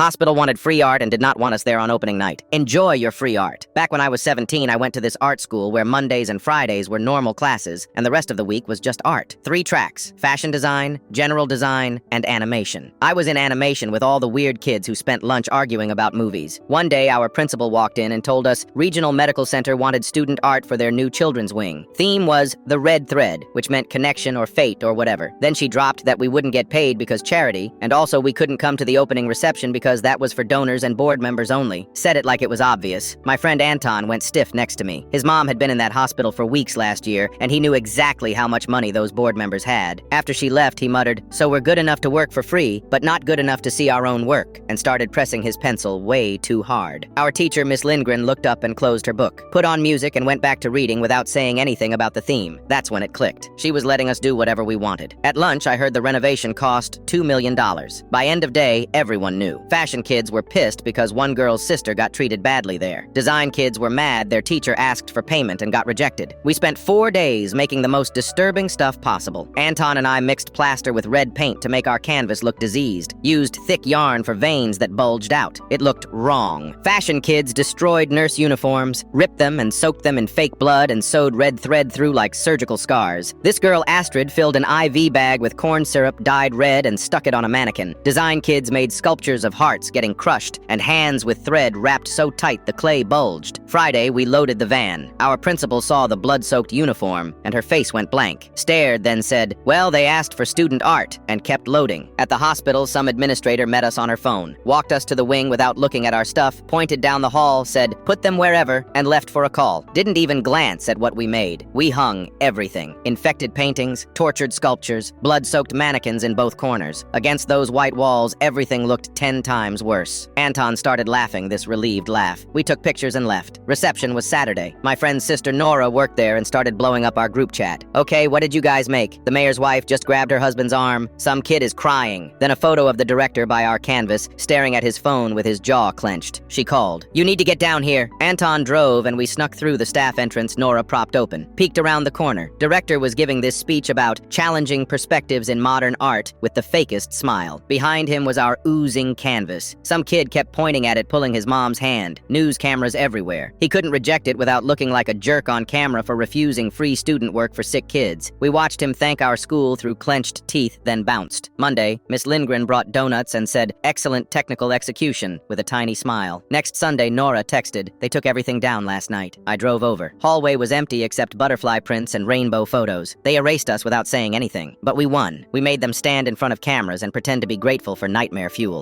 Hospital wanted free art and did not want us there on opening night. Enjoy your free art. Back when I was 17, I went to this art school where Mondays and Fridays were normal classes, and the rest of the week was just art. 3 tracks: fashion design, general design, and animation. I was in animation with all the weird kids who spent lunch arguing about movies. One day, our principal walked in and told us Regional Medical Center wanted student art for their new children's wing. Theme was the red thread, which meant connection or fate or whatever. Then she dropped that we wouldn't get paid because charity, and also we couldn't come to the opening reception because that was for donors and board members only. Said it like it was obvious. My friend Anton went stiff next to me. His mom had been in that hospital for weeks last year, and he knew exactly how much money those board members had. After she left, he muttered, "So we're good enough to work for free, but not good enough to see our own work," and started pressing his pencil way too hard. Our teacher, Miss Lindgren, looked up and closed her book, put on music, and went back to reading without saying anything about the theme. That's when it clicked. She was letting us do whatever we wanted. At lunch, I heard the renovation cost $2 million. By end of day, everyone knew. Fashion kids were pissed because one girl's sister got treated badly there. Design kids were mad their teacher asked for payment and got rejected. We spent 4 days making the most disturbing stuff possible. Anton and I mixed plaster with red paint to make our canvas look diseased, used thick yarn for veins that bulged out. It looked wrong. Fashion kids destroyed nurse uniforms, ripped them and soaked them in fake blood and sewed red thread through like surgical scars. This girl Astrid filled an IV bag with corn syrup dyed red and stuck it on a mannequin. Design kids made sculptures of hearts getting crushed and hands with thread wrapped so tight the clay bulged. Friday, we loaded the van. Our principal saw the blood-soaked uniform, and her face went blank. Stared, then said, "Well, they asked for student art," and kept loading. At the hospital, some administrator met us on her phone, walked us to the wing without looking at our stuff, pointed down the hall, said, "Put them wherever," and left for a call. Didn't even glance at what we made. We hung everything. Infected paintings, tortured sculptures, blood-soaked mannequins in both corners. Against those white walls, everything looked 10 times worse. Anton started laughing this relieved laugh. We took pictures and left. Reception was Saturday. My friend's sister Nora worked there and started blowing up our group chat. "Okay, what did you guys make?" The mayor's wife just grabbed her husband's arm. "Some kid is crying." Then a photo of the director by our canvas, staring at his phone with his jaw clenched. She called, "You need to get down here." Anton drove and we snuck through the staff entrance Nora propped open, peeked around the corner. Director was giving this speech about challenging perspectives in modern art with the fakest smile. Behind him was our oozing canvas. Some kid kept pointing at it, pulling his mom's hand. News cameras everywhere. He couldn't reject it without looking like a jerk on camera for refusing free student work for sick kids. We watched him thank our school through clenched teeth, then bounced. Monday, Miss Lindgren brought donuts and said, "Excellent technical execution," with a tiny smile. Next Sunday, Nora texted, "They took everything down last night." I drove over. Hallway was empty except butterfly prints and rainbow photos. They erased us without saying anything. But we won. We made them stand in front of cameras and pretend to be grateful for nightmare fuel.